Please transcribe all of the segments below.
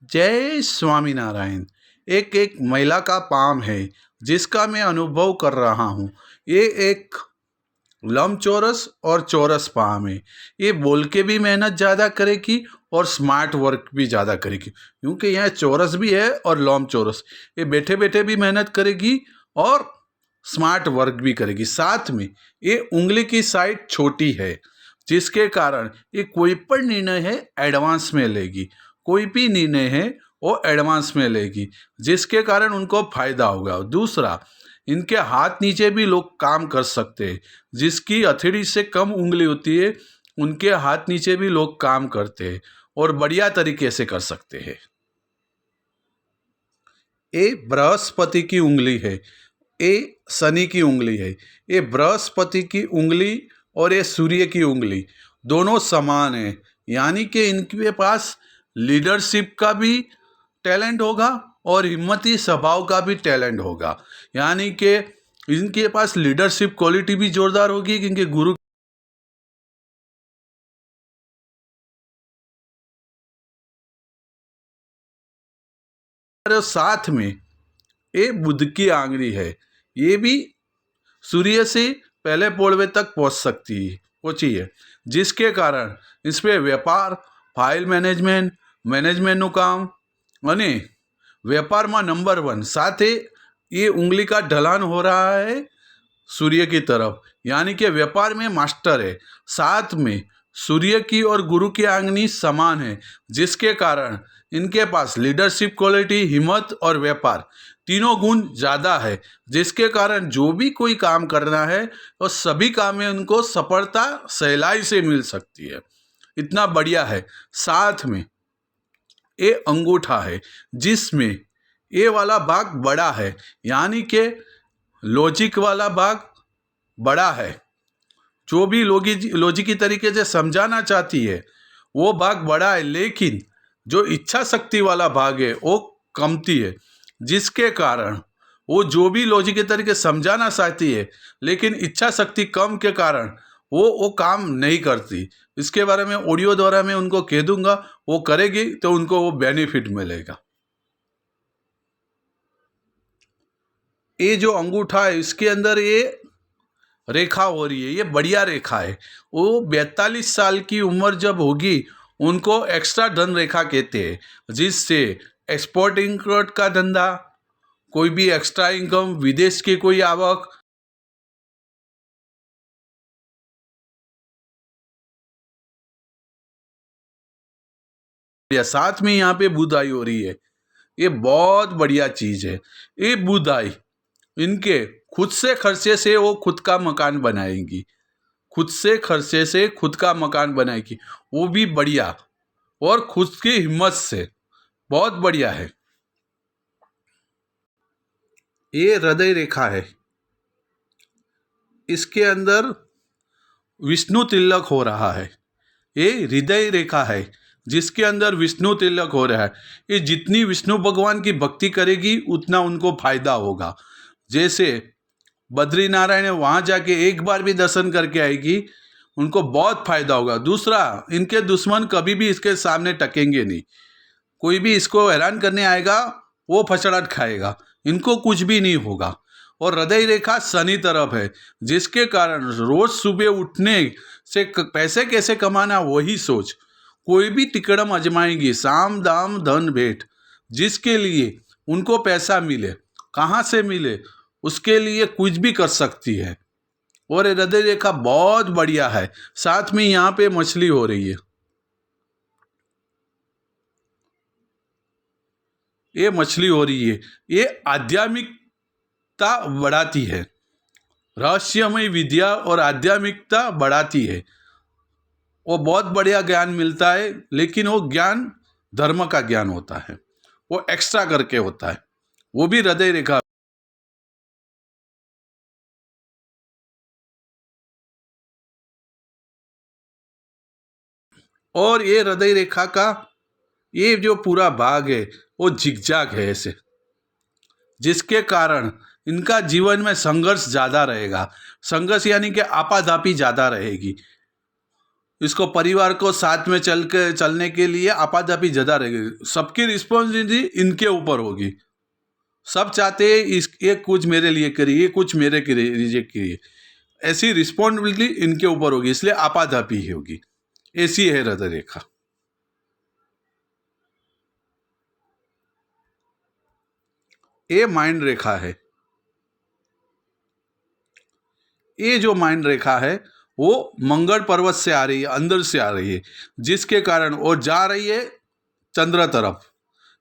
जय स्वामीनारायण। एक एक महिला का पाम है जिसका मैं अनुभव कर रहा हूँ। ये एक लंबचौरस और चौरस पाम है। ये बोल के भी मेहनत ज़्यादा करेगी और स्मार्ट वर्क भी ज़्यादा करेगी, क्योंकि यहाँ चौरस भी है और लंबचौरस। ये बैठे बैठे भी मेहनत करेगी और स्मार्ट वर्क भी करेगी। साथ में ये उंगली की साइड छोटी है, जिसके कारण ये कोई पर निर्णय है एडवांस में लेगी। कोई भी निर्णय है वो एडवांस में लेगी, जिसके कारण उनको फायदा होगा। दूसरा, इनके हाथ नीचे भी लोग काम कर सकते हैं। जिसकी हथेली से कम उंगली होती है, उनके हाथ नीचे भी लोग काम करते हैं और बढ़िया तरीके से कर सकते हैं। ये बृहस्पति की उंगली है, ये शनि की उंगली है। ये बृहस्पति की उंगली और ये सूर्य की उंगली दोनों समान है, यानी कि इनके पास लीडरशिप का भी टैलेंट होगा और हिम्मती स्वभाव का भी टैलेंट होगा। यानी कि इनके पास लीडरशिप क्वालिटी भी जोरदार होगी, क्योंकि गुरु साथ में ये बुध की आंगली है। ये भी सूर्य से पहले पोड़वे तक पहुंची है, जिसके कारण इस पे व्यापार, फाइल मैनेजमेंट, मैनेजमेंटનું કામ અને व्यापाરમાં नंबर 1। साथ ही ये उंगली का ढलान हो रहा है सूर्य की तरफ, यानी कि व्यापार में मास्टर है। साथ में सूर्य की और गुरु की आंगनी समान है, जिसके कारण इनके पास लीडरशिप क्वालिटी, हिम्मत और व्यापार तीनों गुण ज़्यादा है, जिसके कारण जो भी कोई काम करना है और सभी काम में उनको सफलता सहलाई से मिल सकती है। इतना बढ़िया है। साथ में ये अंगूठा है, जिसमें ये वाला भाग बड़ा है, यानी कि लॉजिक वाला भाग बड़ा है। जो भी लॉजिक की तरीके से समझाना चाहती है वो भाग बड़ा है, लेकिन जो इच्छा शक्ति वाला भाग है वो कमती है, जिसके कारण वो जो भी लॉजिक के तरीके समझाना चाहती है, लेकिन इच्छा शक्ति कम के कारण वो काम नहीं करती। इसके बारे में ऑडियो द्वारा मैं उनको कह दूंगा, वो करेगी तो उनको वो बेनिफिट मिलेगा। ये जो अंगूठा है इसके अंदर ये रेखा हो रही है, ये बढ़िया रेखा है। वो 42 साल की उम्र जब होगी उनको एक्स्ट्रा धन रेखा कहते हैं, जिससे एक्सपोर्ट इम्पोर्ट का धंधा, कोई भी एक्स्ट्रा इनकम, विदेश की कोई आवक, या साथ में यहाँ पे बुधाई हो रही है। ये बहुत बढ़िया चीज है। ये बुधाई इनके खुद से खर्चे से वो खुद का मकान बनाएंगी, खुद से खर्चे से खुद का मकान बनाएगी, वो भी बढ़िया और खुद की हिम्मत से। बहुत बढ़िया है। ये हृदय रेखा है, इसके अंदर विष्णु तिलक हो रहा है। ये हृदय रेखा है, जिसके अंदर विष्णु तिलक हो रहा है। ये जितनी विष्णु भगवान की भक्ति करेगी उतना उनको फायदा होगा। जैसे बद्रीनारायण है, वहाँ जाके एक बार भी दर्शन करके आएगी, उनको बहुत फायदा होगा। दूसरा, इनके दुश्मन कभी भी इसके सामने टकेंगे नहीं। कोई भी इसको हैरान करने आएगा वो फचड़ाट खाएगा, इनको कुछ भी नहीं होगा। और हृदय रेखा शनि तरफ है, जिसके कारण रोज सुबह उठने से पैसे कैसे कमाना वही सोच, कोई भी तिकड़म अजमाएंगी, साम दाम धन भेंट, जिसके लिए उनको पैसा मिले, कहाँ से मिले उसके लिए कुछ भी कर सकती है। और हृदय रेखा बहुत बढ़िया है। साथ में यहाँ पे मछली हो रही है, ये मछली हो रही है। ये आध्यात्मिकता बढ़ाती है, रहस्यमय विद्या और आध्यात्मिकता बढ़ाती है। वो बहुत बढ़िया ज्ञान मिलता है, लेकिन वो ज्ञान धर्म का ज्ञान होता है, वो एक्स्ट्रा करके होता है, वो भी हृदय रेखा। और ये हृदय रेखा का ये जो पूरा भाग है वो झिकझाक है ऐसे, जिसके कारण इनका जीवन में संघर्ष ज़्यादा रहेगा। संघर्ष यानी कि आपाधापी ज़्यादा रहेगी। इसको परिवार को साथ में चलने के लिए आपाधापी ज़्यादा रहेगी। सबकी रिस्पॉन्सिबिलिटी इनके ऊपर होगी। सब चाहते हैं ये कुछ मेरे लिए करिए, ये कुछ मेरे लिए करिए, ऐसी रिस्पॉन्सिबिलिटी इनके ऊपर होगी, इसलिए आपाधापी ही होगी। ऐसी है हृदय रेखा। ये माइंड रेखा है। ये जो माइंड रेखा है वो मंगल पर्वत से आ रही है, अंदर से आ रही है, जिसके कारण वो जा रही है चंद्र तरफ।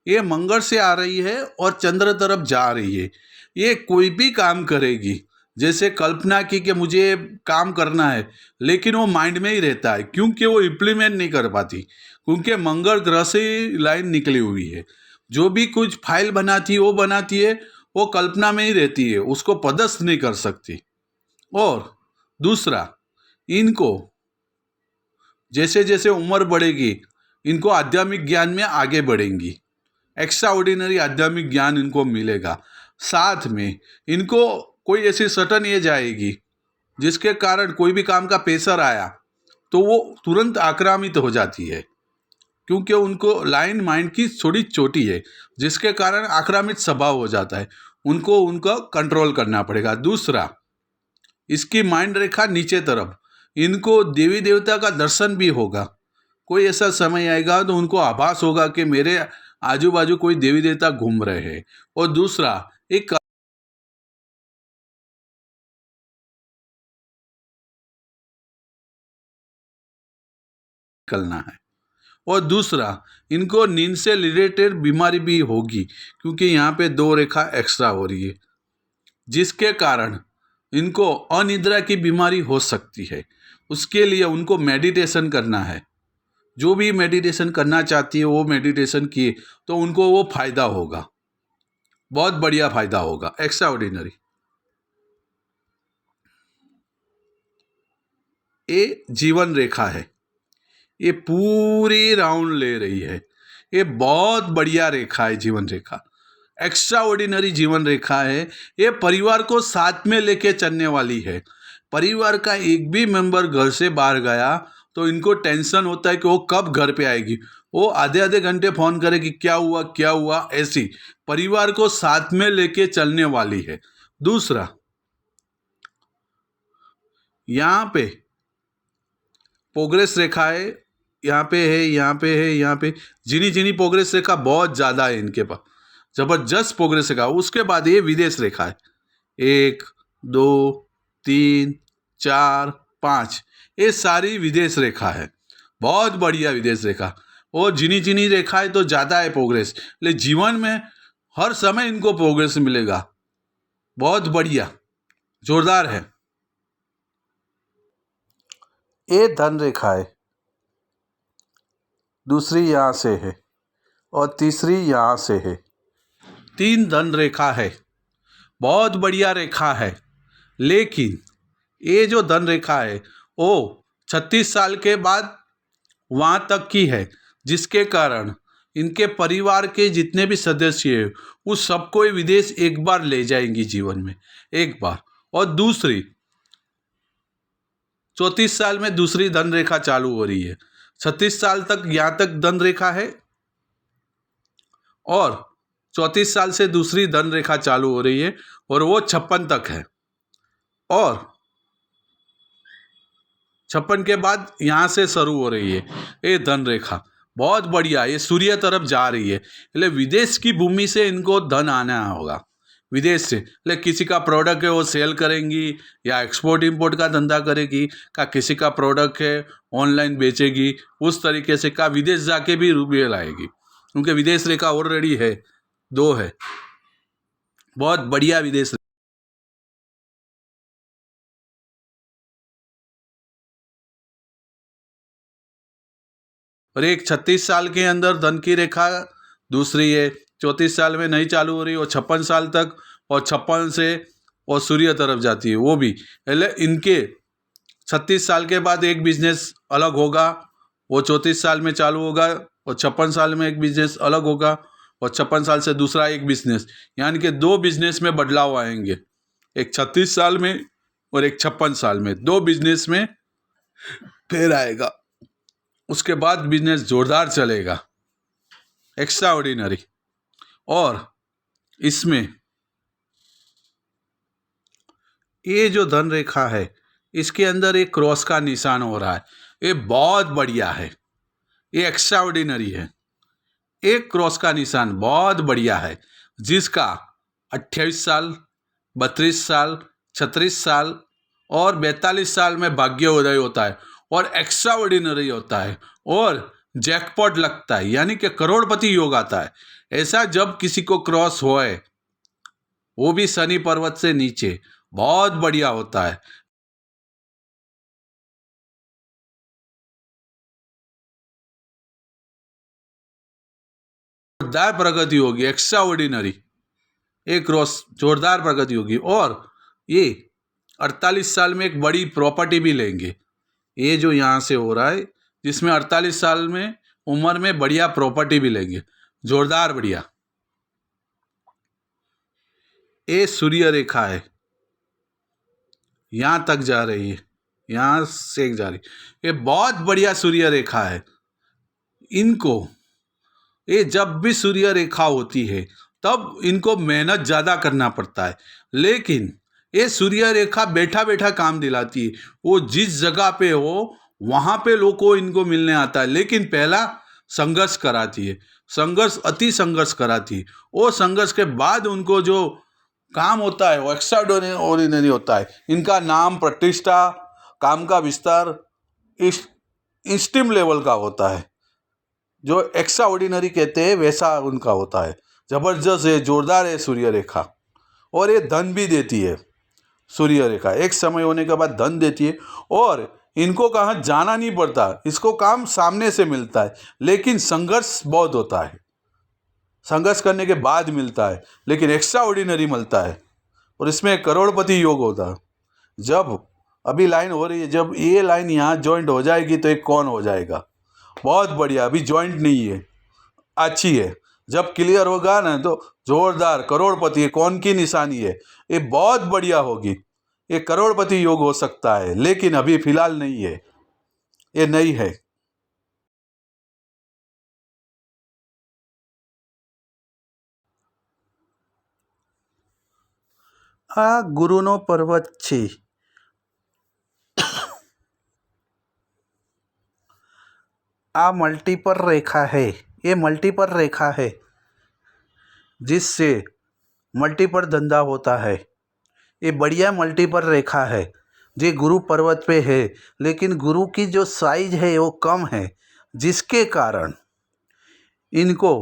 ये मंगल से आ रही है और चंद्र तरफ जा रही है। ये कोई भी काम करेगी, जैसे कल्पना की कि मुझे काम करना है, लेकिन वो माइंड में ही रहता है, क्योंकि वो इम्प्लीमेंट नहीं कर पाती, क्योंकि मंगल ग्रह से लाइन निकली हुई है। जो भी कुछ फाइल बनाती है वो कल्पना में ही रहती है, उसको पदस्थ नहीं कर सकती। और दूसरा, इनको जैसे जैसे उम्र बढ़ेगी, इनको आध्यात्मिक ज्ञान में आगे बढ़ेंगी, एक्स्ट्रा ऑर्डिनरी आध्यात्मिक ज्ञान इनको मिलेगा। साथ में इनको कोई ऐसी सटन एज आएगी जिसके कारण कोई भी काम का प्रेशर आया तो वो तुरंत आक्रामित हो जाती है, क्योंकि उनको लाइन माइंड की थोड़ी छोटी है, जिसके कारण आक्रामित स्वभाव हो जाता है। उनको उनका कंट्रोल करना पड़ेगा। दूसरा, इसकी माइंड रेखा नीचे तरफ, इनको देवी देवता का दर्शन भी होगा। कोई ऐसा समय आएगा तो उनको आभास होगा कि मेरे आजू बाजू कोई देवी देवता घूम रहे हैं। और दूसरा, एक करना है। और दूसरा, इनको नींद से रिलेटेड बीमारी भी होगी, क्योंकि यहाँ पे 2 रेखा एक्स्ट्रा हो रही है, जिसके कारण इनको अनिद्रा की बीमारी हो सकती है। उसके लिए उनको मेडिटेशन करना है। जो भी मेडिटेशन करना चाहती है वो मेडिटेशन किए तो उनको वो फायदा होगा, बहुत बढ़िया फायदा होगा, एक्स्ट्रा ऑर्डिनरी। ये जीवन रेखा है, ये पूरी राउंड ले रही है। ये बहुत बढ़िया रेखा है, जीवन रेखा एक्स्ट्रा ऑर्डिनरी जीवन रेखा है। ये परिवार को साथ में लेके चलने वाली है। परिवार का एक भी मेंबर घर से बाहर गया तो इनको टेंशन होता है कि वो कब घर पे आएगी। वो आधे आधे घंटे फोन करेगी, क्या हुआ क्या हुआ, ऐसी परिवार को साथ में लेके चलने वाली है। दूसरा, यहाँ पे प्रोग्रेस रेखा है, यहाँ पे है, यहाँ पे है, यहाँ पे जिनी जिनी प्रोग्रेस रेखा बहुत ज़्यादा है इनके पास, जबरदस्त प्रोग्रेस रेखा। उसके बाद ये विदेश रेखा है, 1 2 3 4 5, ये सारी विदेश रेखा है, बहुत बढ़िया विदेश रेखा। और जिनी जिनी रेखा है तो ज़्यादा है प्रोग्रेस, इसलिए जीवन में हर समय इनको प्रोग्रेस मिलेगा, बहुत बढ़िया, जोरदार है। ये धन रेखा है, दूसरी यहाँ से है और तीसरी यहाँ से है। 3 धन रेखा है, बहुत बढ़िया रेखा है। लेकिन ये जो धन रेखा है वो 36 साल के बाद वहाँ तक की है, जिसके कारण इनके परिवार के जितने भी सदस्य हैं उस सबको ये विदेश एक बार ले जाएंगी जीवन में, एक बार। और दूसरी, 34 साल में दूसरी धन रेखा चालू हो रही है। 36 साल तक यहाँ तक धन रेखा है और 34 साल से दूसरी धन रेखा चालू हो रही है और वो 56 तक है। और 56 के बाद यहाँ से शुरू हो रही है ये धन रेखा, बहुत बढ़िया, ये सूर्य तरफ जा रही है। इसलिए विदेश की भूमि से इनको धन आना होगा, विदेश से। लेकिन किसी का प्रोडक्ट है वो सेल करेंगी या एक्सपोर्ट इंपोर्ट का धंधा करेगी, का किसी का प्रोडक्ट है ऑनलाइन बेचेगी, उस तरीके से का विदेश जाके भी रुपये लाएगी, क्योंकि विदेश रेखा ऑलरेडी है, 2 है, बहुत बढ़िया विदेश। और एक 36 साल के अंदर धन की रेखा दूसरी है, 34 साल में नहीं चालू हो रही, और 56 साल तक, और 56 से और सूर्य तरफ जाती है वो भी। पहले इनके 36 साल के बाद एक बिजनेस अलग होगा, वो 34 साल में चालू होगा, और 56 साल में एक बिजनेस अलग होगा, और 56 साल से दूसरा एक बिजनेस, यानी कि 2 बिजनेस में बदलाव आएंगे, एक 36 साल में और एक 56 साल में, 2 बिजनेस में फिर आएगा। उसके बाद बिजनेस जोरदार चलेगा, एक्स्ट्रा ऑर्डिनरी। और इसमें ये जो धन रेखा है इसके अंदर एक क्रॉस का निशान हो रहा है, ये बहुत बढ़िया है, ये एक्स्ट्रा ऑर्डिनरी है। एक क्रॉस का निशान बहुत बढ़िया है, जिसका 28 साल, 32 साल, 36 साल और 42 साल में भाग्योदय होता है और एक्स्ट्रा ऑर्डिनरी होता है और जैकपॉट लगता है, यानी कि करोड़पति योग आता है। ऐसा जब किसी को क्रॉस होए, वो भी शनि पर्वत से नीचे, बहुत बढ़िया होता है। जोरदार प्रगति होगी, एक्स्ट्रा ऑर्डिनरी, एक क्रॉस जोरदार प्रगति होगी। और ये 48 साल में एक बड़ी प्रॉपर्टी भी लेंगे। ये जो यहाँ से हो रहा है, जिसमें 48 साल में उम्र में बढ़िया प्रॉपर्टी भी लेंगे, जोरदार बढ़िया। ये सूर्य रेखा है, यहाँ तक जा रही है, यहाँ से जा रही है, ये बहुत बढ़िया सूर्य रेखा है। इनको, ये जब भी सूर्य रेखा होती है तब इनको मेहनत ज़्यादा करना पड़ता है, लेकिन ये सूर्य रेखा बैठा बैठा काम दिलाती है। वो जिस जगह पे हो वहाँ पे लोगों को इनको मिलने आता है, लेकिन पहला संघर्ष कराती है, संघर्ष, अति संघर्ष कराती है। वो संघर्ष के बाद उनको जो काम होता है वो एक्स्ट्रा ऑर्डिनरी होता है। इनका नाम, प्रतिष्ठा, काम का विस्तार इंस्टीम लेवल का होता है। जो एक्स्ट्रा ऑर्डिनरी कहते हैं वैसा उनका होता है। जबरदस्त है, जोरदार है सूर्य रेखा। और ये धन भी देती है सूर्य रेखा, एक समय होने के बाद धन देती है। और इनको कहाँ जाना नहीं पड़ता, इसको काम सामने से मिलता है, लेकिन संघर्ष बहुत होता है, संघर्ष करने के बाद मिलता है, लेकिन एक्स्ट्रा ऑर्डिनरी मिलता है। और इसमें करोड़पति योग होता है। जब अभी लाइन हो रही है, जब ये लाइन यहाँ जॉइंट हो जाएगी तो एक कौन हो जाएगा, बहुत बढ़िया। अभी जॉइंट नहीं है, अच्छी है। जब क्लियर होगा ना तो जोरदार करोड़पति, कौन की निशानी है, ये बहुत बढ़िया होगी। ये करोड़पति योग हो सकता है, लेकिन अभी फिलहाल नहीं है, ये नहीं है। આ ગુરુનો પર્વત છે। आ मल्टीपल रेखा है, ये मल्टीपल रेखा है जिससे मल्टीपल धंधा होता है। ये बढ़िया मल्टीपल रेखा है जो गुरु पर्वत पे है, लेकिन गुरु की जो साइज है वो कम है, जिसके कारण इनको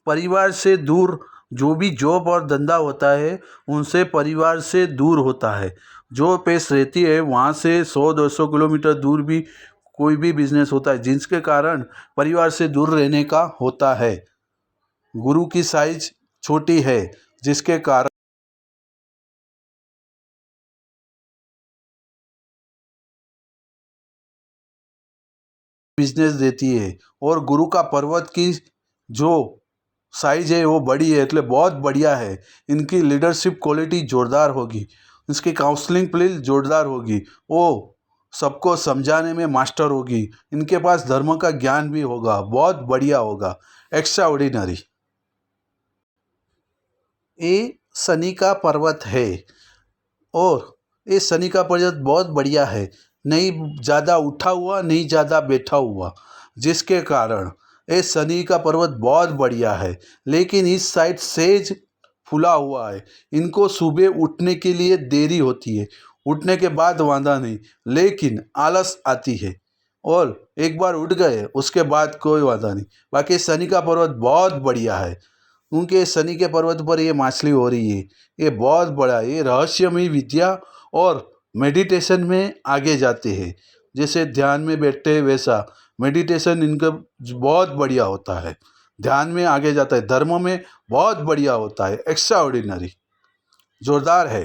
परिवार से दूर, जो भी जॉब और धंधा होता है उनसे परिवार से दूर होता है। जो पेश रहती है वहाँ से 100-200 किलोमीटर दूर भी कोई भी बिजनेस होता है, जिसके कारण परिवार से दूर रहने का होता है। गुरु की साइज छोटी है, जिसके कारण बिजनेस देती है। और गुरु का पर्वत की जो साइज है वो बड़ी है, इसलिए बहुत बढ़िया है। इनकी लीडरशिप क्वालिटी जोरदार होगी, इसकी काउंसलिंग प्लीज जोरदार होगी, वो सबको समझाने में मास्टर होगी। इनके पास धर्म का ज्ञान भी होगा, बहुत बढ़िया होगा, एक्स्ट्रा ऑर्डिनरी। ये शनि का पर्वत है और ये शनि का पर्वत बहुत बढ़िया है, नहीं ज़्यादा उठा हुआ, नहीं ज़्यादा बैठा हुआ, जिसके कारण ये शनि का पर्वत बहुत बढ़िया है। लेकिन इस साइड सेज फूला हुआ है, इनको सुबह उठने के लिए देरी होती है, उठने के बाद वांधा नहीं, लेकिन आलस आती है। और एक बार उठ गए उसके बाद कोई वांधा नहीं। बाकी शनि का पर्वत बहुत बढ़िया है, क्योंकि शनि के पर्वत पर ये मछली हो रही है, ये बहुत बड़ा है। ये रहस्यमय विद्या और मेडिटेशन में आगे जाते हैं, जैसे ध्यान में बैठते हैं वैसा मेडिटेशन इनका बहुत बढ़िया होता है, ध्यान में आगे जाता है, धर्म में बहुत बढ़िया होता है, एक्स्ट्रा ऑर्डिनरी, जोरदार है।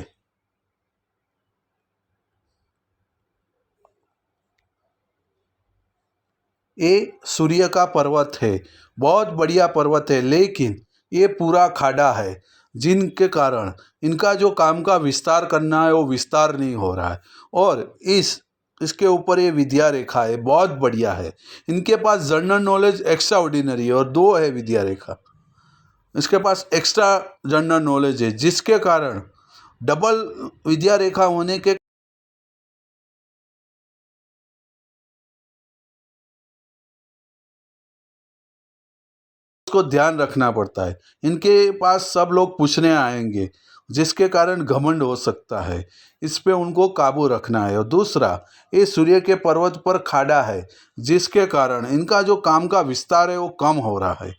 ये सूर्य का पर्वत है, बहुत बढ़िया पर्वत है, लेकिन ये पूरा खाड़ा है, जिनके कारण इनका जो काम का विस्तार करना है वो विस्तार नहीं हो रहा है। और इस इसके ऊपर ये विद्या रेखा है, बहुत बढ़िया है। इनके पास जनरल नॉलेज एक्स्ट्रा ऑर्डिनरी है और 2 है विद्या रेखा। इसके पास एक्स्ट्रा जनरल नॉलेज है, जिसके कारण डबल विद्या रेखा होने के को ध्यान रखना पड़ता है। इनके पास सब लोग पूछने आएंगे, जिसके कारण घमंड हो सकता है। इस पे उनको काबू रखना है। और दूसरा, ये सूर्य के पर्वत पर खाड़ा है, जिसके कारण इनका जो काम का विस्तार है वो कम हो रहा है।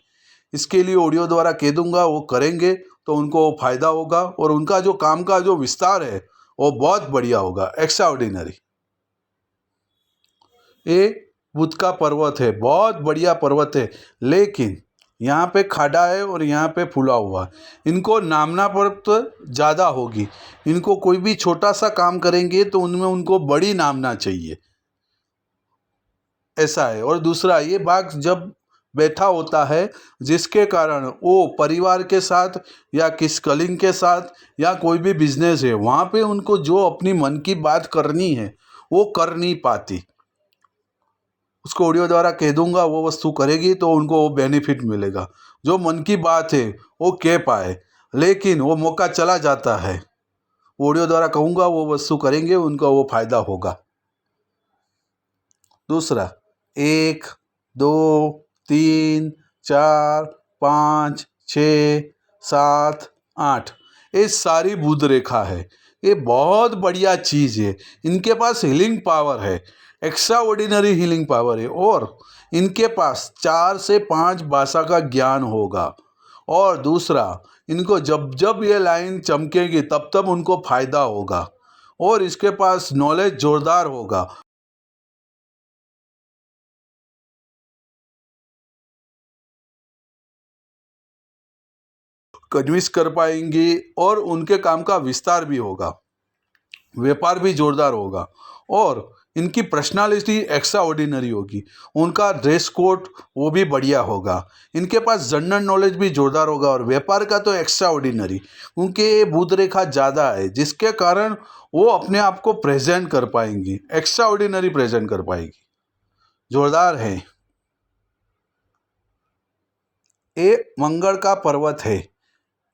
इसके लिए ऑडियो द्वारा कह दूंगा, वो करेंगे तो उनको फायदा होगा और उनका जो काम का जो विस्तार है वो बहुत बढ़िया होगा, एक्स्ट्रा ऑर्डिनरी। ये बुध का पर्वत है, बहुत बढ़िया पर्वत है, लेकिन यहाँ पे खाड़ा है और यहाँ पे फूला हुआ है। इनको नामना पर्वत ज़्यादा होगी। इनको कोई भी छोटा सा काम करेंगे तो उनमें उनको बड़ी नामना चाहिए, ऐसा है। और दूसरा, ये बाघ जब बैठा होता है, जिसके कारण वो परिवार के साथ या किस कलिंग के साथ या कोई भी बिजनेस है वहाँ पे उनको जो अपनी मन की बात करनी है वो कर नहीं पाती। उसको ऑडियो द्वारा कह दूंगा, वो वस्तु करेगी तो उनको वो बेनिफिट मिलेगा। जो मन की बात है वो कह पाए, लेकिन वो मौका चला जाता है। ऑडियो द्वारा कहूँगा, वो वस्तु करेंगे, उनका वो फायदा होगा। दूसरा, 1 2 3 4 5 6 7 8, ये सारी बुध रेखा है। ये बहुत बढ़िया चीज़ है। इनके पास हीलिंग पावर है, एक्स्ट्रा ऑर्डिनरी हीलिंग पावर है। और इनके पास 4 से 5 भाषा का ज्ञान होगा। और दूसरा, इनको जब जब ये लाइन चमकेगी तब तब उनको फायदा होगा। और इसके पास नॉलेज जोरदार होगा। कन्विंस कर पाएंगी और उनके काम का विस्तार भी होगा, व्यापार भी जोरदार होगा। और इनकी पर्सनालिटी एक्स्ट्रा ऑर्डिनरी होगी। उनका ड्रेस कोड वो भी बढ़िया होगा। इनके पास जनरल नॉलेज भी जोरदार होगा और व्यापार का तो एक्स्ट्रा ऑर्डिनरी। उनके बुध रेखा ज़्यादा है, जिसके कारण वो अपने आप को प्रेजेंट कर पाएंगी, एक्स्ट्रा ऑर्डिनरी प्रेजेंट कर पाएगी, जोरदार है। ये मंगल का पर्वत है।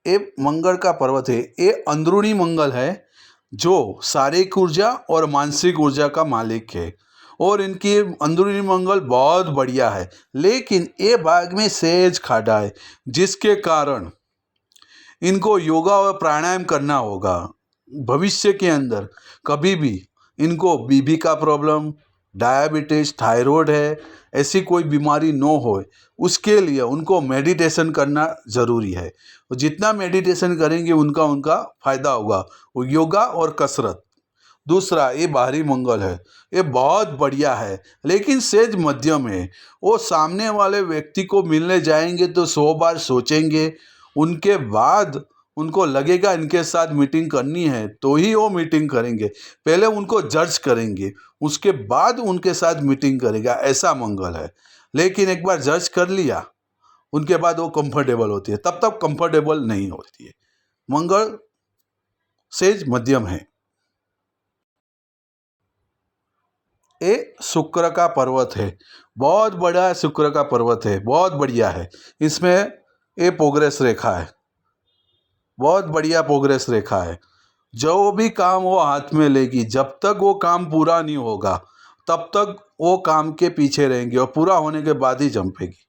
ये मंगल का पर्वत है। ये अंदरूनी मंगल है, जो शारीरिक ऊर्जा और मानसिक ऊर्जा का मालिक है। और इनकी अंदरूनी मंगल बहुत बढ़िया है, लेकिन ये भाग में सहज खाड़ा है, जिसके कारण इनको योगा और प्राणायाम करना होगा। भविष्य के अंदर कभी भी इनको बीपी का प्रॉब्लम, डायबिटीज, थायराइड है, ऐसी कोई बीमारी न हो, उसके लिए उनको मेडिटेशन करना ज़रूरी है। जितना मेडिटेशन करेंगे उनका उनका फायदा होगा, वो योगा और कसरत। दूसरा, ये बाहरी मंगल है। ये बहुत बढ़िया है, लेकिन सेज मध्यम है। वो सामने वाले व्यक्ति को मिलने जाएंगे तो 100 बार सोचेंगे। उनके बाद उनको लगेगा इनके साथ मीटिंग करनी है तो ही वो मीटिंग करेंगे। पहले उनको जज करेंगे, उसके बाद उनके साथ मीटिंग करेगा, ऐसा मंगल है। लेकिन एक बार जज कर लिया, उनके बाद वो कंफर्टेबल होती है, तब तक कंफर्टेबल नहीं होती है। मंगल सेज मध्यम है। ये शुक्र का पर्वत है, बहुत बड़ा शुक्र का पर्वत है, बहुत बढ़िया है। इसमें ये प्रोग्रेस रेखा है, बहुत बढ़िया प्रोग्रेस रेखा है। जो भी काम वो हाथ में लेगी, जब तक वो काम पूरा नहीं होगा तब तक वो काम के पीछे रहेंगे और पूरा होने के बाद ही जंपेगी।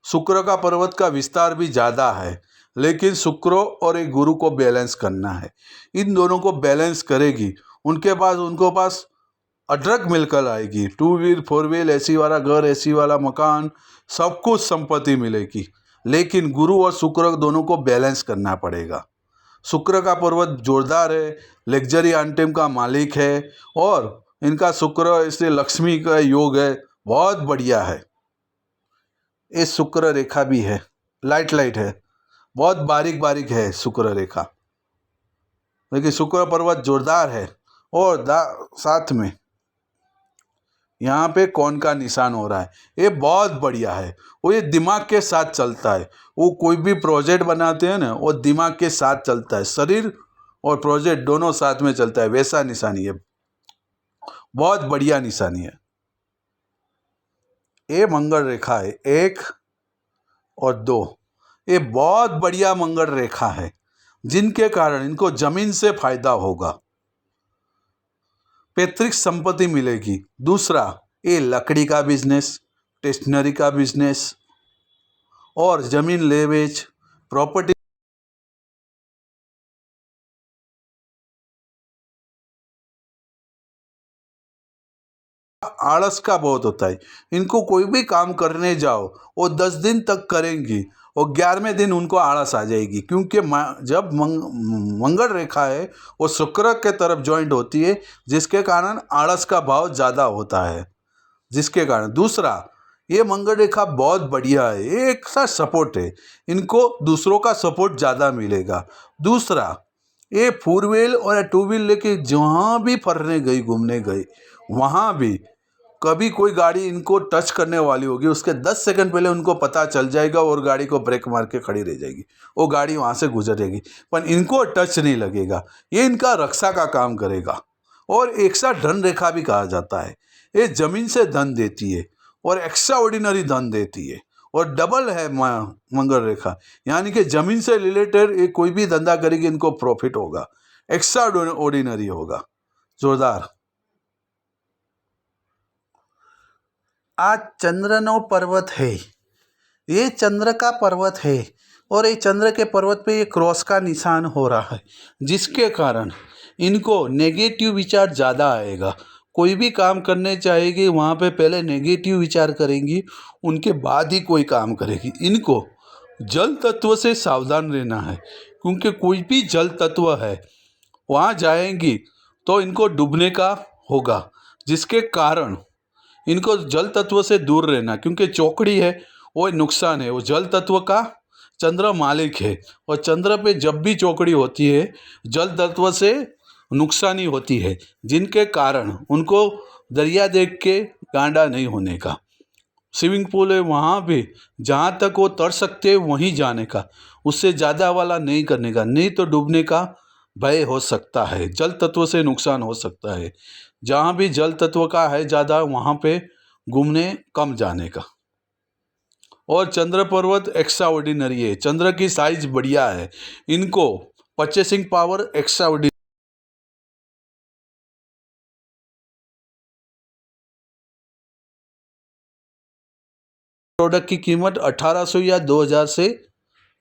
शुक्र का पर्वत का विस्तार भी ज़्यादा है, लेकिन शुक्र और एक गुरु को बैलेंस करना है। इन दोनों को बैलेंस करेगी, उनको पास अदरक मिलकर आएगी। 2 व्हील 4 व्हील, एसी वाला घर, एसी वाला मकान, सब कुछ संपत्ति मिलेगी। लेकिन गुरु और शुक्र दोनों को बैलेंस करना पड़ेगा। शुक्र का पर्वत जोरदार है, लग्जरी आइटम का मालिक है। और इनका शुक्र, इसलिए लक्ष्मी का योग है, बहुत बढ़िया है। ये शुक्र रेखा भी है, लाइट है, बहुत बारीक बारीक है शुक्र रेखा, लेकिन शुक्र पर्वत जोरदार है। और साथ में यहाँ पे कौन का निशान हो रहा है, ये बहुत बढ़िया है। वो ये दिमाग के साथ चलता है। वो कोई भी प्रोजेक्ट बनाते हैं ना, वो दिमाग के साथ चलता है। शरीर और प्रोजेक्ट दोनों साथ में चलता है, वैसा निशान ये बहुत बढ़िया निशानी है। ये मंगल रेखा है 1 और 2, ये बहुत बढ़िया मंगल रेखा है, जिनके कारण इनको जमीन से फायदा होगा, पैतृक संपत्ति मिलेगी। दूसरा, ये लकड़ी का बिजनेस, स्टेशनरी का बिजनेस और जमीन ले बेच, प्रॉपर्टी आलस का बहुत होता है। इनको कोई भी काम करने जाओ वो 10 दिन तक करेंगी और 11वें दिन उनको आलस आ जाएगी, क्योंकि जब मंगल रेखा है वो शुक्र के तरफ ज्वाइंट होती है, जिसके कारण आलस का भाव ज़्यादा होता है, जिसके कारण। दूसरा, ये मंगल रेखा बहुत बढ़िया है, ये एक सा सपोर्ट है, इनको दूसरों का सपोर्ट ज़्यादा मिलेगा। दूसरा, ये 4 व्हील और 2 व्हील लेके जहाँ भी फरने गई, घूमने गई, वहाँ भी कभी कोई गाड़ी इनको टच करने वाली होगी, उसके 10 सेकंड पहले उनको पता चल जाएगा और गाड़ी को ब्रेक मार के खड़ी रह जाएगी, वो गाड़ी वहाँ से गुजरेगी, पर इनको टच नहीं लगेगा। ये इनका रक्षा का काम करेगा। और एक सा धन रेखा भी कहा जाता है, ये जमीन से धन देती है और एक्स्ट्रा ऑर्डिनरी धन देती है और डबल है मंगल रेखा, यानी कि जमीन से रिलेटेड ये कोई भी धंधा करेगी इनको प्रॉफिट होगा, एक्स्ट्रा ऑर्डिनरी होगा, जोरदार। आज चंद्रनो पर्वत है, ये चंद्र का पर्वत है और ये चंद्र के पर्वत पे ये क्रॉस का निशान हो रहा है, जिसके कारण इनको नेगेटिव विचार ज़्यादा आएगा। कोई भी काम करने चाहेगी वहाँ पे पहले नेगेटिव विचार करेंगी, उनके बाद ही कोई काम करेगी। इनको जल तत्व से सावधान रहना है, क्योंकि कोई भी जल तत्व है वहाँ जाएंगी तो इनको डूबने का होगा, जिसके कारण इनको जल तत्व से दूर रहना, क्योंकि चौकड़ी है वो नुकसान है। वो जल तत्व का चंद्र मालिक है और चंद्र पे जब भी चौकड़ी होती है जल तत्व से नुकसान ही होती है, जिनके कारण उनको दरिया देख के गांडा नहीं होने का। स्विमिंग पूल है वहाँ भी जहाँ तक वो तर सकते हैं वहीं जाने का, उससे ज़्यादा वाला नहीं करने का, नहीं तो डूबने का भय हो सकता है, जल तत्व से नुकसान हो सकता है। जहाँ भी जल तत्व का है ज़्यादा वहाँ पे घूमने कम जाने का। और चंद्र पर्वत एक्स्ट्रा ऑर्डिनरी है, चंद्र की साइज बढ़िया है, इनको purchasing power extra ordinary. Product की कीमत 1800 या 2000 से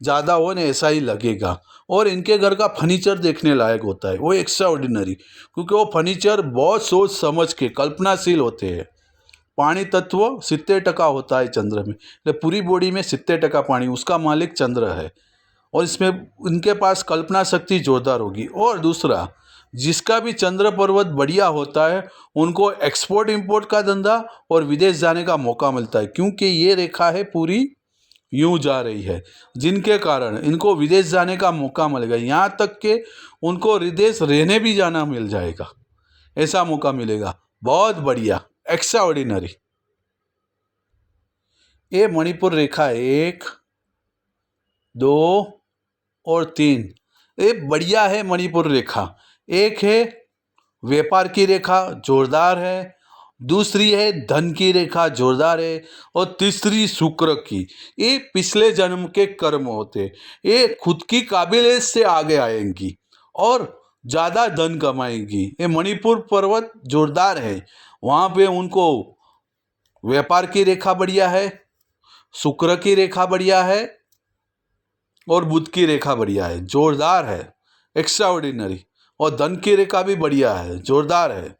ज़्यादा हो नहीं, ऐसा ही लगेगा। और इनके घर का फर्नीचर देखने लायक होता है, वो एक्स्ट्रा ऑर्डिनरी, क्योंकि वो फर्नीचर बहुत सोच समझ के कल्पनाशील होते हैं। पानी तत्व 70% होता है चंद्र में, तो पूरी बॉडी में 70% पानी, उसका मालिक चंद्र है और इसमें इनके पास कल्पना शक्ति जोरदार होगी। और दूसरा, जिसका भी चंद्र पर्वत बढ़िया होता है उनको एक्सपोर्ट इंपोर्ट का धंधा और विदेश जाने का मौका मिलता है, क्योंकि ये रेखा है पूरी यूं जा रही है, जिनके कारण इनको विदेश जाने का मौका मिलेगा, यहाँ तक कि उनको विदेश रहने भी जाना मिल जाएगा, ऐसा मौका मिलेगा। बहुत बढ़िया, एक्स्ट्रा ऑर्डिनरी। ये मणिपुर रेखा है 1, 2 और 3, ये बढ़िया है मणिपुर रेखा। एक है व्यापार की रेखा, जोरदार है। दूसरी है धन की रेखा, जोरदार है। और तीसरी शुक्र की, ये पिछले जन्म के कर्म होते, ये खुद की काबिलियत से आगे आएंगी और ज़्यादा धन कमाएंगी। ये मणिपुर पर्वत जोरदार है, वहाँ पे उनको व्यापार की रेखा बढ़िया है, शुक्र की रेखा बढ़िया है और बुध की रेखा बढ़िया है, जोरदार है, एक्स्ट्रा ऑर्डिनरी। और धन की रेखा भी बढ़िया है, जोरदार है।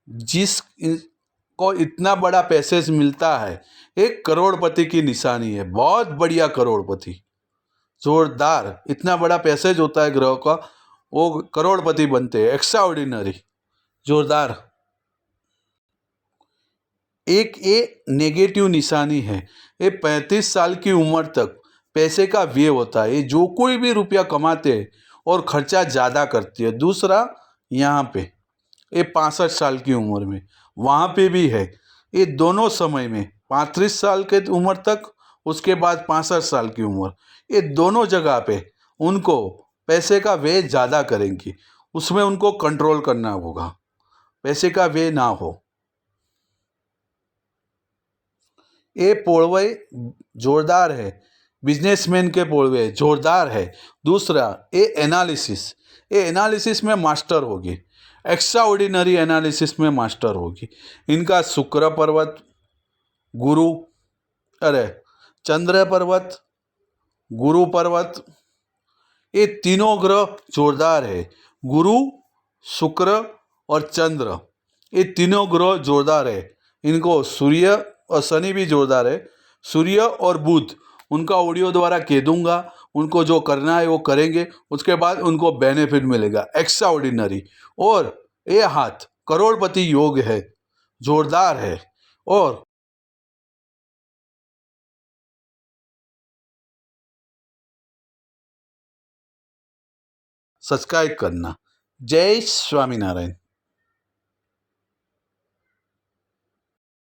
जिस को इतना बड़ा पैसेज मिलता है, एक करोड़पति की निशानी है, बहुत बढ़िया करोड़पति, जोरदार। इतना बड़ा पैसेज होता है ग्रह का, वो करोड़पति बनते हैं, एक्स्ट्रा ऑर्डिनरी, जोरदार। एक ये नेगेटिव निशानी है, ये 35 साल की उम्र तक पैसे का व्यय होता है, ये जो कोई भी रुपया कमाते हैं और खर्चा ज़्यादा करती है। दूसरा, यहाँ पे ये 65 साल की उम्र में, वहाँ पे भी है, ये दोनों समय में 35 साल के उम्र तक उसके बाद 65 साल की उम्र, ये दोनों जगह पे उनको पैसे का व्यय ज़्यादा करेंगी। उसमें उनको कंट्रोल करना होगा, पैसे का व्यय ना हो। ये पोड़वे जोरदार है, बिजनेसमैन के पोड़वे जोरदार है। दूसरा, ये एनालिसिस में मास्टर होगी, एक्स्ट्रा ऑर्डिनरी एनालिसिस में मास्टर होगी। इनका शुक्र पर्वत, गुरु, अरे चंद्र पर्वत, गुरु पर्वत, ये तीनों ग्रह जोरदार है। गुरु, शुक्र और चंद्र, ये तीनों ग्रह जोरदार है। इनको सूर्य और शनि भी जोरदार है। सूर्य और बुध, उनका ऑडियो द्वारा कह दूंगा, उनको जो करना है वो करेंगे, उसके बाद उनको बेनिफिट मिलेगा एक्स्ट्रा ऑर्डिनरी। और ये हाथ करोड़पति योग है, जोरदार है। और सब्सक्राइब करना। जय स्वामीनारायण।